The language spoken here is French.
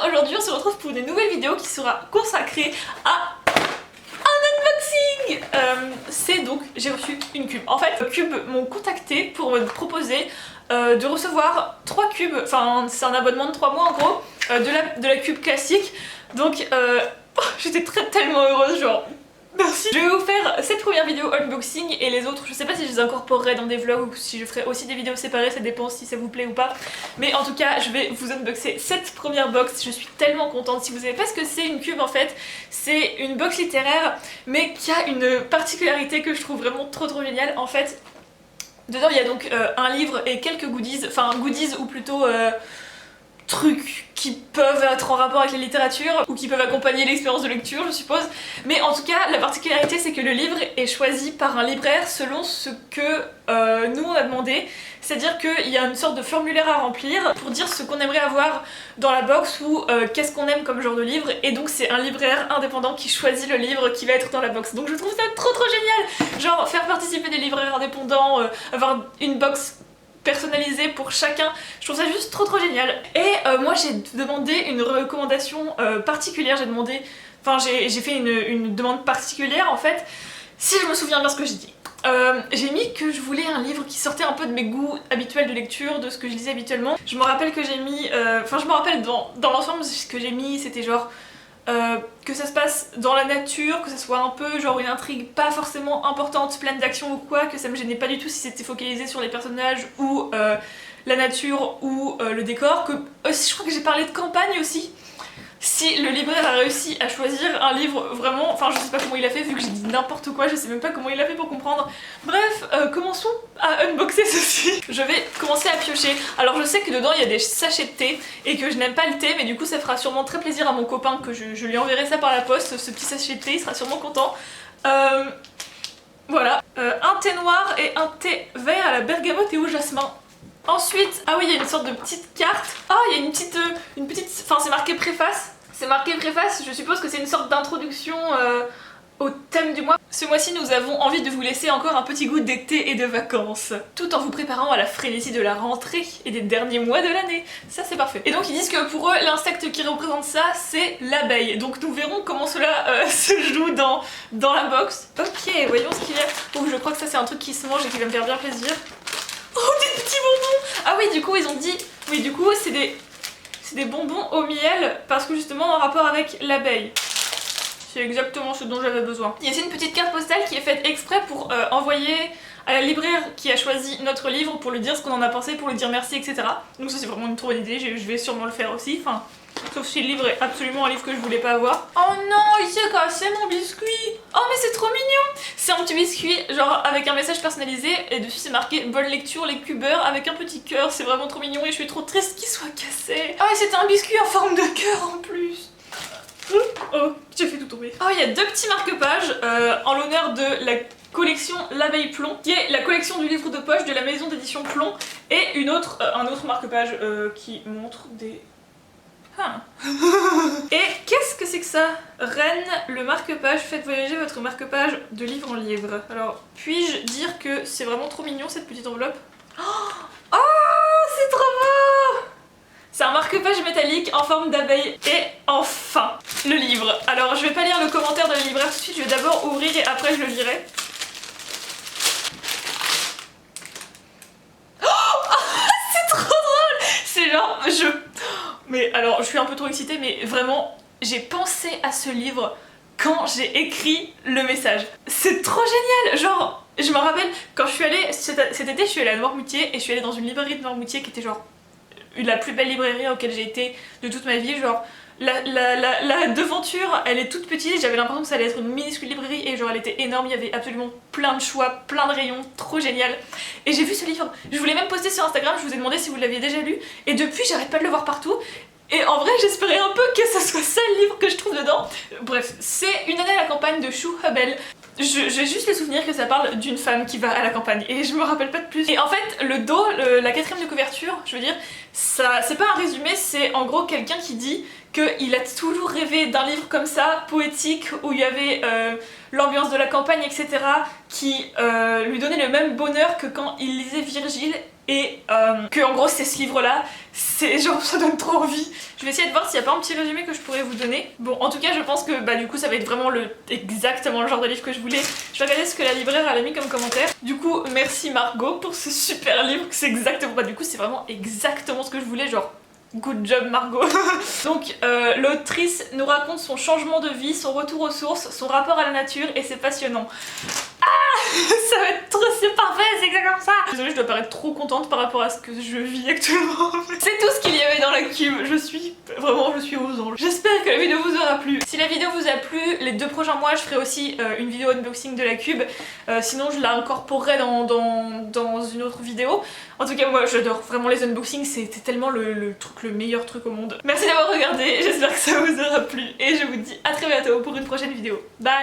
aujourd'hui on se retrouve pour une nouvelle vidéo qui sera consacrée à un unboxing. C'est donc, j'ai reçu une cube. En fait, Cube m'ont contacté pour me proposer de recevoir 3 cubes, enfin c'est un abonnement de 3 mois en gros, de la cube classique. Donc j'étais tellement heureuse, genre merci. Je vais vous faire cette première vidéo unboxing et les autres, je sais pas si je les incorporerai dans des vlogs ou si je ferai aussi des vidéos séparées, ça dépend si ça vous plaît ou pas. Mais en tout cas, je vais vous unboxer cette première box, je suis tellement contente. Si vous savez pas ce que c'est une cube en fait, c'est une box littéraire mais qui a une particularité que je trouve vraiment trop géniale. En fait, dedans il y a donc un livre et quelques goodies, enfin goodies ou plutôt trucs qui peuvent être en rapport avec la littérature ou qui peuvent accompagner l'expérience de lecture je suppose. Mais en tout cas la particularité c'est que le livre est choisi par un libraire selon ce que nous on a demandé. C'est à dire qu'il y a une sorte de formulaire à remplir pour dire ce qu'on aimerait avoir dans la box ou qu'est-ce qu'on aime comme genre de livre, et donc c'est un libraire indépendant qui choisit le livre qui va être dans la box. Donc je trouve ça trop génial, genre faire participer des libraires indépendants, avoir une box personnalisé pour chacun, je trouve ça juste trop génial. Et moi j'ai demandé une recommandation particulière, j'ai fait une demande particulière en fait, si je me souviens bien ce que j'ai dit. J'ai mis que je voulais un livre qui sortait un peu de mes goûts habituels de lecture, de ce que je lisais habituellement. Je me rappelle que j'ai mis, je me rappelle dans l'ensemble ce que j'ai mis, c'était genre que ça se passe dans la nature, que ça soit un peu genre une intrigue pas forcément importante, pleine d'action ou quoi, que ça me gênait pas du tout si c'était focalisé sur les personnages ou la nature ou le décor, que je crois que j'ai parlé de campagne aussi. Si le libraire a réussi à choisir un livre vraiment, enfin je sais pas comment il a fait vu que j'ai dit n'importe quoi, je sais même pas comment il a fait pour comprendre. Bref, commençons à unboxer ceci. Je vais commencer à piocher. Alors je sais que dedans il y a des sachets de thé et que je n'aime pas le thé, mais du coup ça fera sûrement très plaisir à mon copain que je lui enverrai ça par la poste, ce petit sachet de thé, il sera sûrement content. Voilà, un thé noir et un thé vert à la bergamote et au jasmin. Ensuite, ah oui, il y a une sorte de petite carte. Ah, il y a une petite, enfin c'est marqué préface. C'est marqué préface, je suppose que c'est une sorte d'introduction au thème du mois. Ce mois-ci, nous avons envie de vous laisser encore un petit goût d'été et de vacances, tout en vous préparant à la frénésie de la rentrée et des derniers mois de l'année. Ça, c'est parfait. Et donc, ils disent que pour eux, l'insecte qui représente ça, c'est l'abeille. Donc, nous verrons comment cela se joue dans la box. Ok, voyons ce qu'il y a. Oh, je crois que ça, c'est un truc qui se mange et qui va me faire bien plaisir. Oh, des petits bonbons! Ah oui, du coup, ils ont dit... Oui, du coup, c'est des bonbons au miel parce que justement en rapport avec l'abeille. C'est exactement ce dont j'avais besoin. Il y a aussi une petite carte postale qui est faite exprès pour envoyer à la libraire qui a choisi notre livre pour lui dire ce qu'on en a pensé, pour lui dire merci, etc. Donc ça c'est vraiment une trop bonne idée, je vais sûrement le faire aussi. Enfin, sauf si le livre est absolument un livre que je voulais pas avoir. Oh non, il s'est cassé mon biscuit! Oh mais c'est trop mignon! C'est un petit biscuit, genre avec un message personnalisé, et dessus c'est marqué bonne lecture les cubeurs avec un petit cœur. C'est vraiment trop mignon et je suis trop triste qu'il soit cassé. Ah et c'était un biscuit en forme de cœur en plus. Oh, j'ai fait tout tomber. Oh, il y a 2 petits marque-pages en l'honneur de la collection L'Abeille Plomb, qui est la collection du livre de poche de la maison d'édition Plomb, et un autre marque-page qui montre des... Et qu'est-ce que c'est que ça? Rennes, le marque-page, faites voyager votre marque-page de livre en livre. Alors, puis-je dire que c'est vraiment trop mignon cette petite enveloppe? Oh, c'est trop beau! C'est un marque-page métallique en forme d'abeille. Et enfin, le livre. Alors, je vais pas lire le commentaire de la libraire tout de suite, je vais d'abord ouvrir et après je le lirai. C'est trop drôle! C'est genre, Mais alors, je suis un peu trop excitée, mais vraiment, j'ai pensé à ce livre quand j'ai écrit le message. C'est trop génial! Genre, je me rappelle, quand je suis allée, cet été, je suis allée à Noirmoutier et je suis allée dans une librairie de Noirmoutier qui était genre la plus belle librairie auquel j'ai été de toute ma vie. Genre, la devanture, elle est toute petite, j'avais l'impression que ça allait être une minuscule librairie et genre elle était énorme, il y avait absolument plein de choix, plein de rayons, trop génial. Et j'ai vu ce livre, je voulais même poster sur Instagram, je vous ai demandé si vous l'aviez déjà lu, et depuis j'arrête pas de le voir partout. Et en vrai j'espérais un peu que ce soit ça le livre que je trouve dedans. Bref, c'est Une année à la campagne de Chou Hubel. J'ai juste le souvenir que ça parle d'une femme qui va à la campagne et je me rappelle pas de plus. Et en fait le dos, la 4ème de couverture, je veux dire, ça c'est pas un résumé, c'est en gros quelqu'un qui dit qu'il a toujours rêvé d'un livre comme ça, poétique, où il y avait l'ambiance de la campagne, etc., qui lui donnait le même bonheur que quand il lisait Virgile. et que en gros c'est ce livre là, c'est genre ça donne trop envie. Je vais essayer de voir s'il n'y a pas un petit résumé que je pourrais vous donner. Bon en tout cas je pense que bah du coup ça va être vraiment exactement le genre de livre que je voulais. Je vais regarder ce que la libraire elle a mis comme commentaire. Du coup merci Margot pour ce super livre, c'est exactement, bah du coup c'est vraiment exactement ce que je voulais, genre good job Margot. Donc l'autrice nous raconte son changement de vie, son retour aux sources, son rapport à la nature et c'est passionnant. Ça va être trop, c'est parfait, c'est exactement ça. Désolée, je dois paraître trop contente par rapport à ce que je vis actuellement. C'est tout ce qu'il y avait dans la cube. Je suis aux anges. J'espère que la vidéo vous aura plu. Si la vidéo vous a plu, les 2 prochains mois je ferai aussi une vidéo unboxing de la cube. Sinon je la incorporerai dans une autre vidéo. En tout cas moi j'adore vraiment les unboxings, c'était tellement le meilleur truc au monde. Merci d'avoir regardé, j'espère que ça vous aura plu et je vous dis à très bientôt pour une prochaine vidéo. Bye.